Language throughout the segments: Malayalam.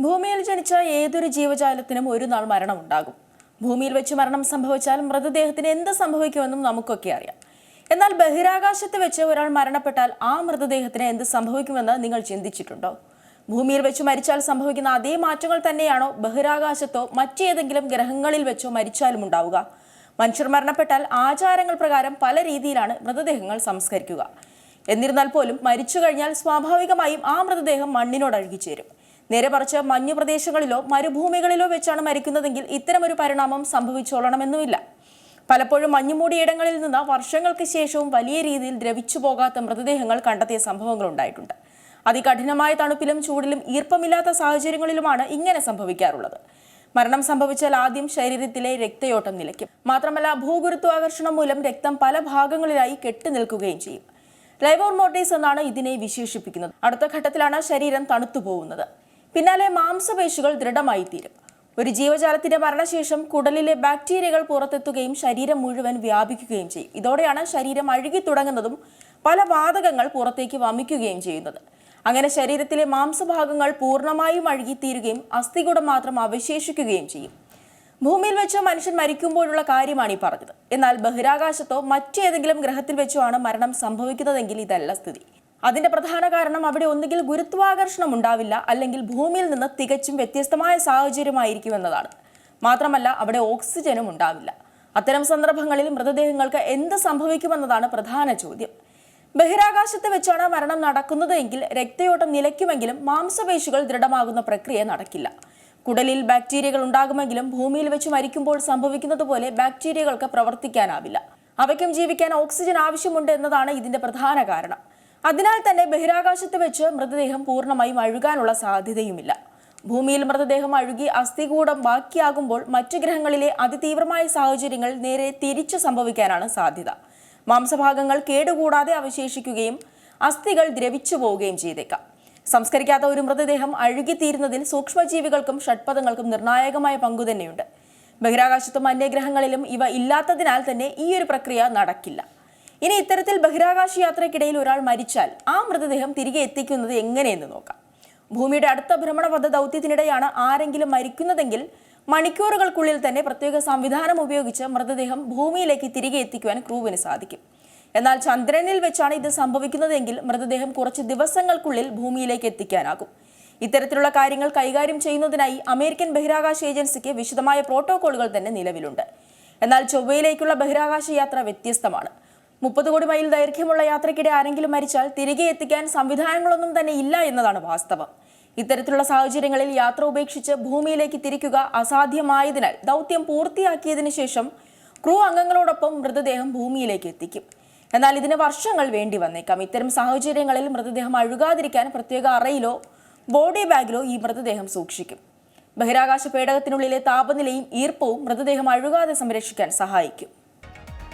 ഭൂമിയിൽ ജനിച്ച ഏതൊരു ജീവജാലത്തിനും ഒരു നാൾ മരണമുണ്ടാകും. ഭൂമിയിൽ വെച്ച് മരണം സംഭവിച്ചാൽ മൃതദേഹത്തിന് എന്ത് സംഭവിക്കുമെന്നും നമുക്കൊക്കെ അറിയാം. എന്നാൽ ബഹിരാകാശത്ത് വെച്ച് ഒരാൾ മരണപ്പെട്ടാൽ ആ മൃതദേഹത്തിന് എന്ത് സംഭവിക്കുമെന്ന് നിങ്ങൾ ചിന്തിച്ചിട്ടുണ്ടോ? ഭൂമിയിൽ വെച്ച് മരിച്ചാൽ സംഭവിക്കുന്ന അതേ മാറ്റങ്ങൾ തന്നെയാണോ ബഹിരാകാശത്തോ മറ്റേതെങ്കിലും ഗ്രഹങ്ങളിൽ വെച്ചോ മരിച്ചാലും ഉണ്ടാവുക? മനുഷ്യർ മരണപ്പെട്ടാൽ ആചാരങ്ങൾ പ്രകാരം പല രീതിയിലാണ് മൃതദേഹങ്ങൾ സംസ്കരിക്കുക. എന്നിരുന്നാൽ പോലും മരിച്ചു കഴിഞ്ഞാൽ സ്വാഭാവികമായും ആ മൃതദേഹം മണ്ണിനോട് അഴുകിച്ചേരും. നേരെ മറിച്ച് മഞ്ഞു പ്രദേശങ്ങളിലോ മരുഭൂമികളിലോ വെച്ചാണ് മരിക്കുന്നതെങ്കിൽ ഇത്തരമൊരു പരിണാമം സംഭവിച്ചോളണമെന്നുമില്ല. പലപ്പോഴും മഞ്ഞുമൂടിയിടങ്ങളിൽ നിന്ന് വർഷങ്ങൾക്ക് ശേഷവും വലിയ രീതിയിൽ ദ്രവിച്ചു പോകാത്ത മൃതദേഹങ്ങൾ കണ്ടെത്തിയ സംഭവങ്ങൾ ഉണ്ടായിട്ടുണ്ട്. അതികഠിനമായ തണുപ്പിലും ചൂടിലും ഈർപ്പമില്ലാത്ത സാഹചര്യങ്ങളിലുമാണ് ഇങ്ങനെ സംഭവിക്കാറുള്ളത്. മരണം സംഭവിച്ചാൽ ആദ്യം ശരീരത്തിലെ രക്തയോട്ടം നിലയ്ക്കും. മാത്രമല്ല, ഭൂഗുരുത്വാകർഷണം മൂലം രക്തം പല ഭാഗങ്ങളിലായി കെട്ടിനിൽക്കുകയും ചെയ്യും. ലൈവോർ മോർട്ടീസ് എന്നാണ് ഇതിനെ വിശേഷിപ്പിക്കുന്നത്. അടുത്ത ഘട്ടത്തിലാണ് ശരീരം തണുത്തു പോകുന്നത്. പിന്നാലെ മാംസപേശികൾ ദൃഢമായി തീരും. ഒരു ജീവജാലത്തിന്റെ മരണശേഷം കുടലിലെ ബാക്ടീരിയകൾ പുറത്തെത്തുകയും ശരീരം മുഴുവൻ വ്യാപിക്കുകയും ചെയ്യും. ഇതോടെയാണ് ശരീരം അഴുകി തുടങ്ങുന്നതും പല വാതകങ്ങൾ പുറത്തേക്ക് വമിക്കുകയും ചെയ്യുന്നത്. അങ്ങനെ ശരീരത്തിലെ മാംസഭാഗങ്ങൾ പൂർണ്ണമായും അഴുകിത്തീരുകയും അസ്ഥികൂടം മാത്രം അവശേഷിക്കുകയും ചെയ്യും. ഭൂമിയിൽ വെച്ച് മനുഷ്യൻ മരിക്കുമ്പോഴുള്ള കാര്യമാണ് ഈ പറഞ്ഞത്. എന്നാൽ ബഹിരാകാശത്തോ മറ്റേതെങ്കിലും ഗ്രഹത്തിൽ വെച്ചോ ആണ് മരണം സംഭവിക്കുന്നതെങ്കിൽ ഇതല്ല സ്ഥിതി. അതിന്റെ പ്രധാന കാരണം അവിടെ ഒന്നുകിൽ ഗുരുത്വാകർഷണം ഉണ്ടാവില്ല, അല്ലെങ്കിൽ ഭൂമിയിൽ നിന്ന് തികച്ചും വ്യത്യസ്തമായ സാഹചര്യമായിരിക്കും എന്നതാണ്. മാത്രമല്ല, അവിടെ ഓക്സിജനും ഉണ്ടാവില്ല. അത്തരം സന്ദർഭങ്ങളിൽ മൃതദേഹങ്ങൾക്ക് എന്ത് സംഭവിക്കുമെന്നതാണ് പ്രധാന ചോദ്യം. ബഹിരാകാശത്ത് വെച്ചാണ് മരണം നടക്കുന്നതെങ്കിൽ രക്തയോട്ടം നിലയ്ക്കുമെങ്കിലും മാംസപേശികൾ ദൃഢമാകുന്ന പ്രക്രിയ നടക്കില്ല. കുടലിൽ ബാക്ടീരിയകൾ ഉണ്ടാകുമെങ്കിലും ഭൂമിയിൽ വെച്ച് മരിക്കുമ്പോൾ സംഭവിക്കുന്നത് പോലെ ബാക്ടീരിയകൾക്ക് പ്രവർത്തിക്കാനാവില്ല. അവയ്ക്കും ജീവിക്കാൻ ഓക്സിജൻ ആവശ്യമുണ്ട് എന്നതാണ് ഇതിന്റെ പ്രധാന കാരണം. അതിനാൽ തന്നെ ബഹിരാകാശത്ത് വെച്ച് മൃതദേഹം പൂർണ്ണമായും അഴുകാനുള്ള സാധ്യതയുമില്ല. ഭൂമിയിൽ മൃതദേഹം അഴുകി അസ്ഥികൂടം ബാക്കിയാകുമ്പോൾ മറ്റു ഗ്രഹങ്ങളിലെ അതിതീവ്രമായ സാഹചര്യങ്ങൾ നേരെ തിരിച്ചു സംഭവിക്കാനാണ് സാധ്യത. മാംസഭാഗങ്ങൾ കേടുകൂടാതെ അവശേഷിക്കുകയും അസ്ഥികൾ ദ്രവിച്ചു പോവുകയും ചെയ്തേക്കാം. സംസ്കരിക്കാത്ത ഒരു മൃതദേഹം അഴുകിത്തീരുന്നതിൽ സൂക്ഷ്മജീവികൾക്കും ഷഡ്പദങ്ങൾക്കും നിർണായകമായ പങ്കു തന്നെയുണ്ട്. ബഹിരാകാശത്തും അന്യഗ്രഹങ്ങളിലും ഇവ ഇല്ലാത്തതിനാൽ തന്നെ ഈ ഒരു പ്രക്രിയ നടക്കില്ല. ഇനി ഇത്തരത്തിൽ ബഹിരാകാശ യാത്രയ്ക്കിടയിൽ ഒരാൾ മരിച്ചാൽ ആ മൃതദേഹം തിരികെ എത്തിക്കുന്നത് എങ്ങനെയെന്ന് നോക്കാം. ഭൂമിയുടെ അടുത്ത ഭ്രമണപഥ ദൗത്യത്തിനിടെയാണ് ആരെങ്കിലും മരിക്കുന്നതെങ്കിൽ മണിക്കൂറുകൾക്കുള്ളിൽ തന്നെ പ്രത്യേക സംവിധാനം ഉപയോഗിച്ച് മൃതദേഹം ഭൂമിയിലേക്ക് തിരികെ എത്തിക്കുവാൻ ക്രൂവിന് സാധിക്കും. എന്നാൽ ചന്ദ്രനിൽ വെച്ചാണ് ഇത് സംഭവിക്കുന്നതെങ്കിൽ മൃതദേഹം കുറച്ച് ദിവസങ്ങൾക്കുള്ളിൽ ഭൂമിയിലേക്ക് എത്തിക്കാനാകും. ഇത്തരത്തിലുള്ള കാര്യങ്ങൾ കൈകാര്യം ചെയ്യുന്നതിനായി അമേരിക്കൻ ബഹിരാകാശ ഏജൻസിക്ക് വിശദമായ പ്രോട്ടോകോളുകൾ തന്നെ നിലവിലുണ്ട്. എന്നാൽ ചൊവ്വയിലേക്കുള്ള ബഹിരാകാശ യാത്ര വ്യത്യസ്തമാണ്. 30 കോടി മൈൽ ദൈർഘ്യമുള്ള യാത്രയ്ക്കിടെ ആരെങ്കിലും മരിച്ചാൽ തിരികെ എത്തിക്കാൻ സംവിധാനങ്ങളൊന്നും തന്നെ ഇല്ല എന്നതാണ് വാസ്തവം. ഇത്തരത്തിലുള്ള സാഹചര്യങ്ങളിൽ യാത്ര ഉപേക്ഷിച്ച് ഭൂമിയിലേക്ക് തിരിക്കുക അസാധ്യമായതിനാൽ ദൗത്യം പൂർത്തിയാക്കിയതിനു ശേഷം ക്രൂ അംഗങ്ങളോടൊപ്പം മൃതദേഹം ഭൂമിയിലേക്ക് എത്തിക്കും. എന്നാൽ ഇതിന് വർഷങ്ങൾ വേണ്ടി വന്നേക്കാം. ഇത്തരം സാഹചര്യങ്ങളിൽ മൃതദേഹം അഴുകാതിരിക്കാൻ പ്രത്യേക അറയിലോ ബോഡി ബാഗിലോ ഈ മൃതദേഹം സൂക്ഷിക്കും. ബഹിരാകാശ പേടകത്തിനുള്ളിലെ താപനിലയും ഈർപ്പവും മൃതദേഹം അഴുകാതെ സംരക്ഷിക്കാൻ സഹായിക്കും.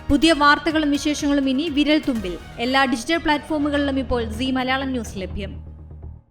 പുതിയ വാർത്തകളും വിശേഷങ്ങളും ഇനി വിരൽ തുമ്പിൽ. എല്ലാ ഡിജിറ്റൽ പ്ലാറ്റ്ഫോമുകളിലും ഇപ്പോൾ സീ മലയാളം ന്യൂസ് ലഭ്യം.